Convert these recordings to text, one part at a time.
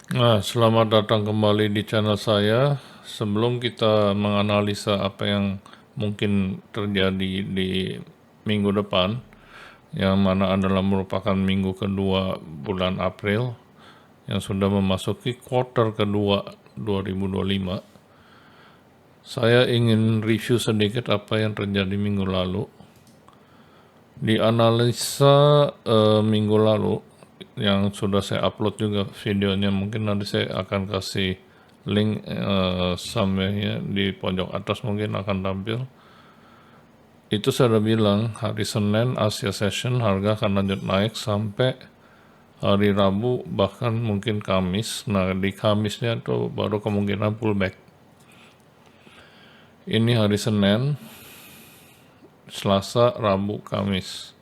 Nah, selamat datang kembali di channel saya. Sebelum kita menganalisa apa yang mungkin terjadi di minggu depan, yang mana adalah merupakan minggu kedua bulan April, yang sudah memasuki kuartal kedua 2025, saya ingin review sedikit apa yang terjadi minggu lalu. Di analisa minggu lalu, yang sudah saya upload juga videonya, mungkin nanti saya akan kasih link sampai di pojok atas mungkin akan tampil. Itu saya udah bilang hari Senin Asia Session harga akan lanjut naik sampai hari Rabu bahkan mungkin Kamis. Nah di Kamisnya tuh baru kemungkinan pullback. Ini hari Senin, Selasa, Rabu, Kamis.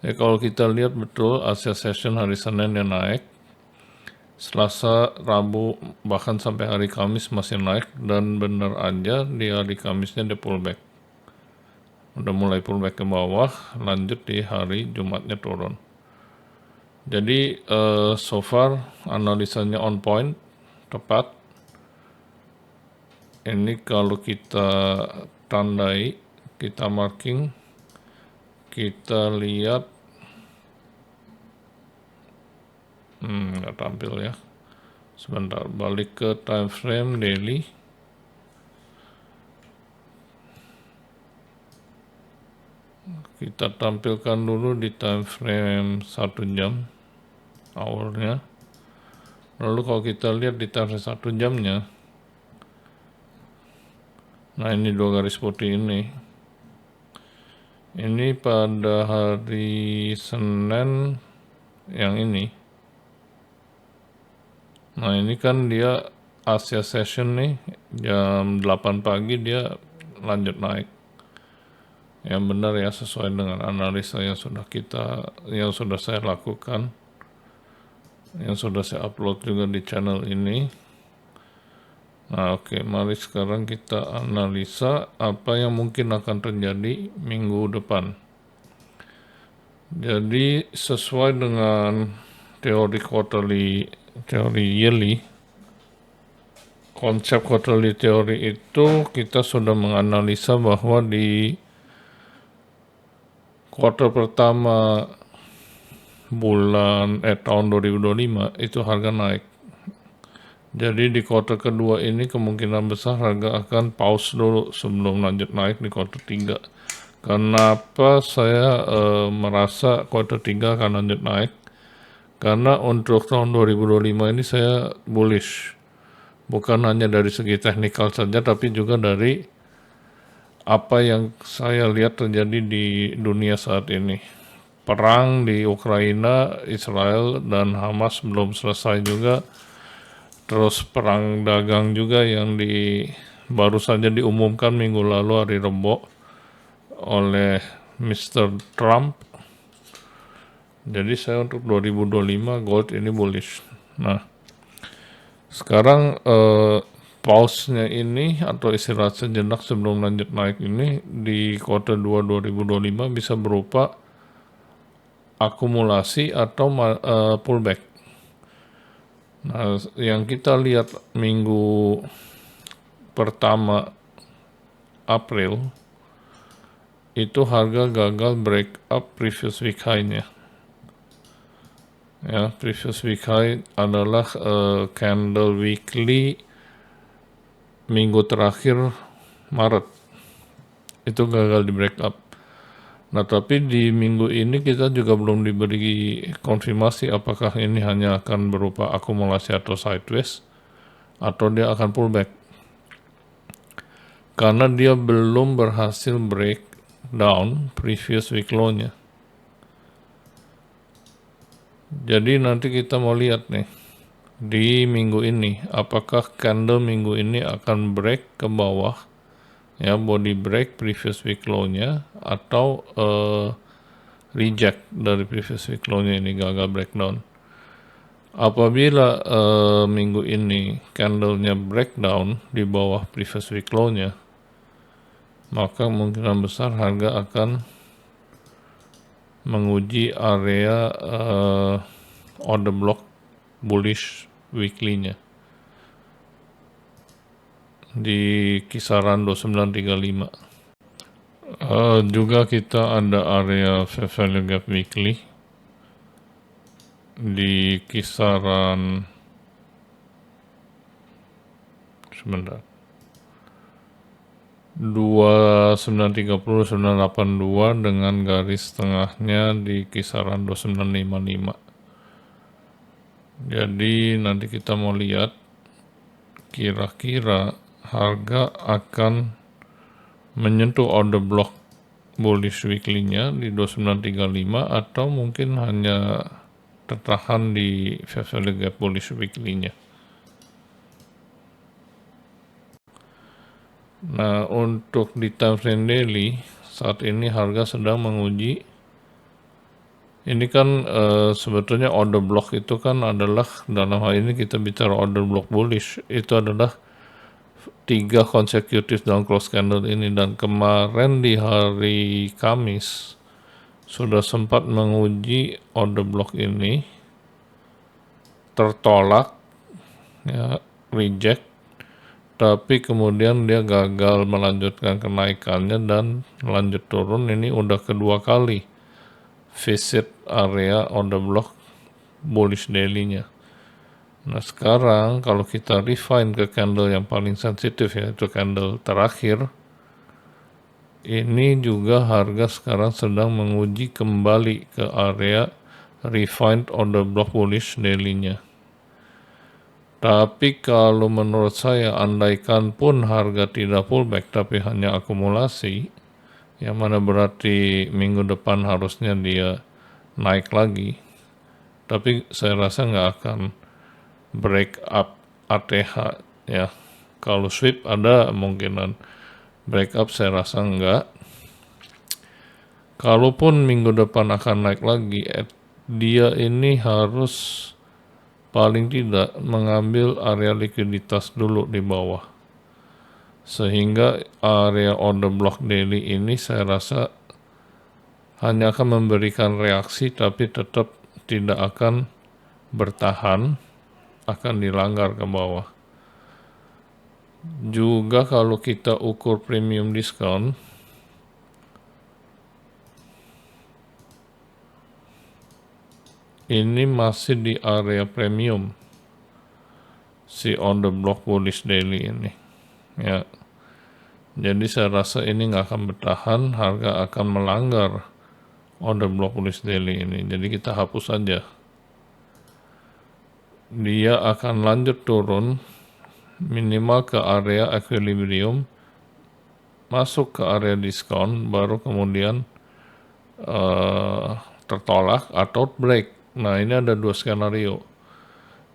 Kalau kita lihat betul Asia Session hari Senin yang naik, Selasa, Rabu, bahkan sampai hari Kamis masih naik, dan bener aja di hari Kamisnya dia pullback. Udah mulai pullback ke bawah, lanjut di hari Jumatnya turun. Jadi so far analisanya on point, tepat. Ini kalau kita tandai, kita marking, kita lihat, nggak tampil ya. Sebentar, balik ke time frame daily. Kita tampilkan dulu di time frame 1 jam, hournya. Lalu kalau kita lihat di time frame 1 jamnya, nah ini dua garis putih ini. Ini pada hari Senin yang ini. Nah ini kan dia Asia Session nih, jam 8 pagi dia lanjut naik. Yang benar ya, sesuai dengan analisa yang sudah saya lakukan, yang sudah saya upload juga di channel ini. Nah oke, mari sekarang kita analisa apa yang mungkin akan terjadi minggu depan. Jadi sesuai dengan teori yearly, konsep quarterly teori itu kita sudah menganalisa bahwa di kuartal pertama tahun 2025 itu harga naik. Jadi di kuartal kedua ini kemungkinan besar harga akan pause dulu sebelum lanjut naik di kuartal 3. Kenapa saya merasa kuartal 3 akan lanjut naik? Karena untuk tahun 2025 ini saya bullish. Bukan hanya dari segi teknikal saja, tapi juga dari apa yang saya lihat terjadi di dunia saat ini. Perang di Ukraina, Israel, dan Hamas belum selesai juga. Terus perang dagang juga yang baru saja diumumkan minggu lalu hari Rebo oleh Mr. Trump. Jadi saya untuk 2025 gold ini bullish. Nah, sekarang pause-nya ini atau istirahat sejenak sebelum lanjut naik ini di kuartal 2 2025 bisa berupa akumulasi atau pullback. Nah, yang kita lihat minggu pertama April itu harga gagal break up previous week high-nya. Ya, previous week high adalah candle weekly minggu terakhir Maret. Itu gagal di break up. Nah, tapi di minggu ini kita juga belum diberi konfirmasi apakah ini hanya akan berupa akumulasi atau sideways atau dia akan pullback. Karena dia belum berhasil break down previous week low-nya. Jadi nanti kita mau lihat nih di minggu ini apakah candle minggu ini akan break ke bawah, ya, body break previous week low-nya atau reject dari previous week low-nya ini gagal breakdown. Apabila minggu ini candle-nya breakdown di bawah previous week low-nya, maka kemungkinan besar harga akan menguji area order block bullish weekly-nya di kisaran 2935. Juga kita ada area fair value gap weekly di kisaran 2930 982 dengan garis tengahnya di kisaran 2955. Jadi nanti kita mau lihat kira-kira harga akan menyentuh order block bullish weekly-nya di 2935 atau mungkin hanya tertahan di fair value gap bullish weekly-nya. Nah, untuk di time frame daily saat ini harga sedang menguji. Ini kan sebetulnya order block itu kan adalah, dalam hal ini kita bicara order block bullish, itu adalah 3 consecutive down close candle ini, dan kemarin di hari Kamis sudah sempat menguji order block ini, tertolak, ya, reject, tapi kemudian dia gagal melanjutkan kenaikannya dan lanjut turun. Ini udah kedua kali visit area order block bullish daily-nya. Nah, sekarang kalau kita refine ke candle yang paling sensitif, yaitu candle terakhir, ini juga harga sekarang sedang menguji kembali ke area refined order block bullish daily-nya. Tapi kalau menurut saya, andaikan pun harga tidak pullback tapi hanya akumulasi, yang mana berarti minggu depan harusnya dia naik lagi, tapi saya rasa nggak akan break up ATH, ya. Kalau sweep ada kemungkinan, break up saya rasa enggak. Kalaupun minggu depan akan naik lagi, dia ini harus paling tidak mengambil area likuiditas dulu di bawah, sehingga area order block daily ini saya rasa hanya akan memberikan reaksi tapi tetap tidak akan bertahan, akan dilanggar ke bawah. Juga kalau kita ukur premium discount, ini masih di area premium si on the block bullish daily ini, ya. Jadi saya rasa ini nggak akan bertahan, harga akan melanggar on the block bullish daily ini. Jadi kita hapus saja. Dia akan lanjut turun minimal ke area equilibrium, masuk ke area diskon, baru kemudian tertolak atau break. Nah, ini ada 2 skenario.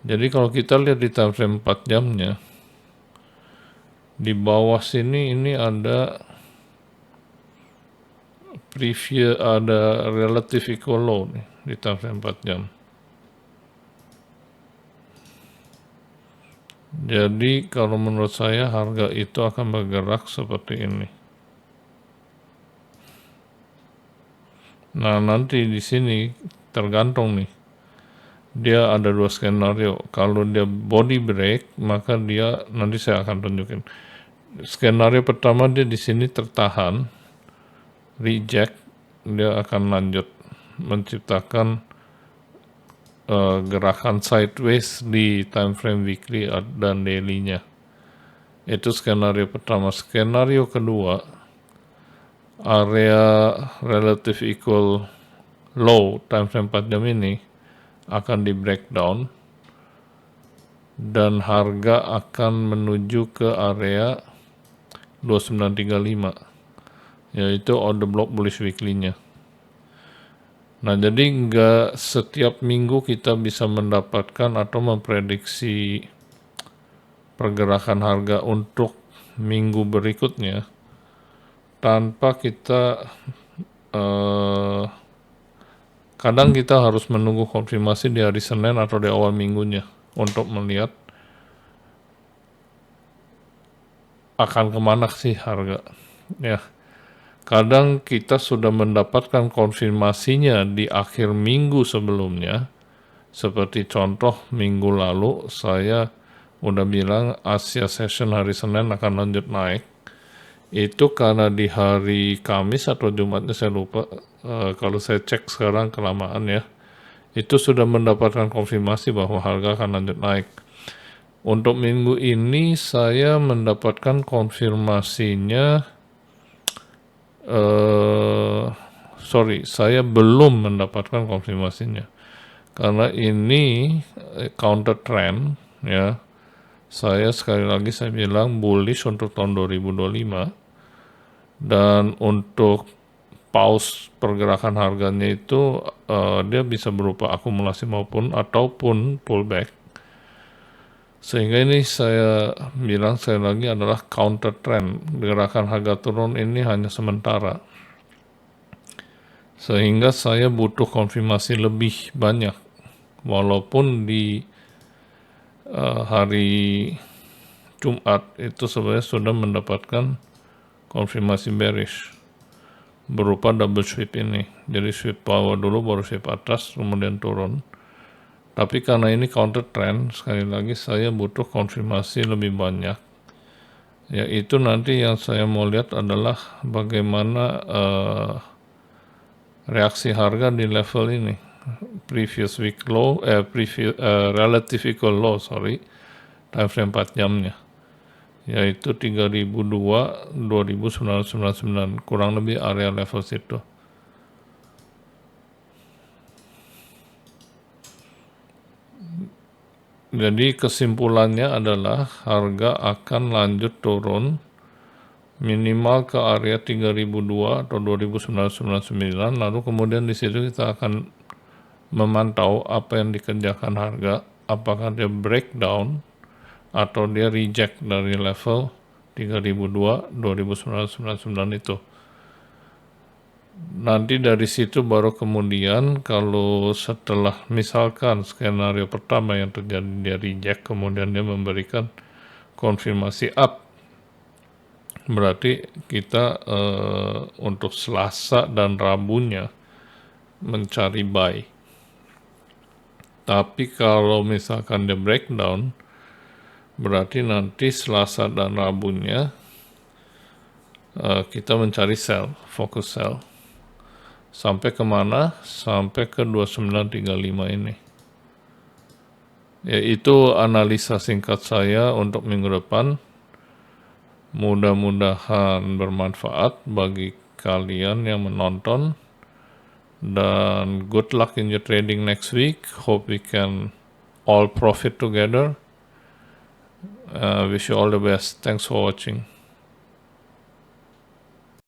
Jadi kalau kita lihat di time frame 4 jamnya, di bawah sini ini ada preview, ada relative equal low nih di time frame 4 jam. Jadi kalau menurut saya harga itu akan bergerak seperti ini. Nah, nanti di sini tergantung nih. Dia ada 2 skenario. Kalau dia body break, maka dia, nanti saya akan tunjukin. Skenario pertama, dia di sini tertahan, reject, dia akan lanjut menciptakan gerakan sideways di time frame weekly dan daily-nya. Itu skenario pertama. Skenario kedua, area relative equal low time frame 4 jam ini akan di breakdown dan harga akan menuju ke area 2935, yaitu order block bullish weekly-nya. Nah, jadi nggak setiap minggu kita bisa mendapatkan atau memprediksi pergerakan harga untuk minggu berikutnya tanpa kita kadang kita harus menunggu konfirmasi di hari Senin atau di awal minggunya untuk melihat akan kemana sih harga, ya. Kadang kita sudah mendapatkan konfirmasinya di akhir minggu sebelumnya, Seperti contoh minggu lalu saya udah bilang Asia Session hari Senin akan lanjut naik. Itu karena di hari Kamis atau Jumatnya saya lupa, kalau saya cek sekarang kelamaan ya, itu sudah mendapatkan konfirmasi bahwa harga akan lanjut naik. Untuk minggu ini saya mendapatkan konfirmasinya, saya belum mendapatkan konfirmasinya. Karena ini counter trend ya. Saya sekali lagi saya bilang bullish untuk tahun 2025. Dan untuk pause pergerakan harganya itu dia bisa berupa akumulasi ataupun pullback. Sehingga ini saya bilang sekali lagi adalah counter trend. Gerakan harga turun ini hanya sementara. Sehingga saya butuh konfirmasi lebih banyak. Walaupun di hari Jumat itu sebenarnya sudah mendapatkan konfirmasi bearish berupa double sweep ini. Jadi sweep bawah dulu baru sweep atas kemudian turun. Tapi karena ini counter trend, sekali lagi saya butuh konfirmasi lebih banyak. Yaitu nanti yang saya mau lihat adalah bagaimana reaksi harga di level ini. Previous week low, relative equal low, time frame 4 jamnya. Yaitu 3002, 2999, kurang lebih area level situ. Jadi kesimpulannya adalah harga akan lanjut turun minimal ke area 3002 atau 2999, lalu kemudian di situ kita akan memantau apa yang dikerjakan harga, apakah dia breakdown atau dia reject dari level 3002 2999 itu. Nanti dari situ baru kemudian kalau setelah misalkan skenario pertama yang terjadi dia reject, kemudian dia memberikan konfirmasi up, berarti kita untuk Selasa dan Rabunya mencari buy. Tapi kalau misalkan dia breakdown, berarti nanti Selasa dan Rabunya kita mencari sell, fokus sell. Sampai kemana? Sampai ke 2935 ini. Ya, itu analisa singkat saya untuk minggu depan. Mudah-mudahan bermanfaat bagi kalian yang menonton. Dan good luck in your trading next week. Hope we can all profit together. Wish you all the best. Thanks for watching.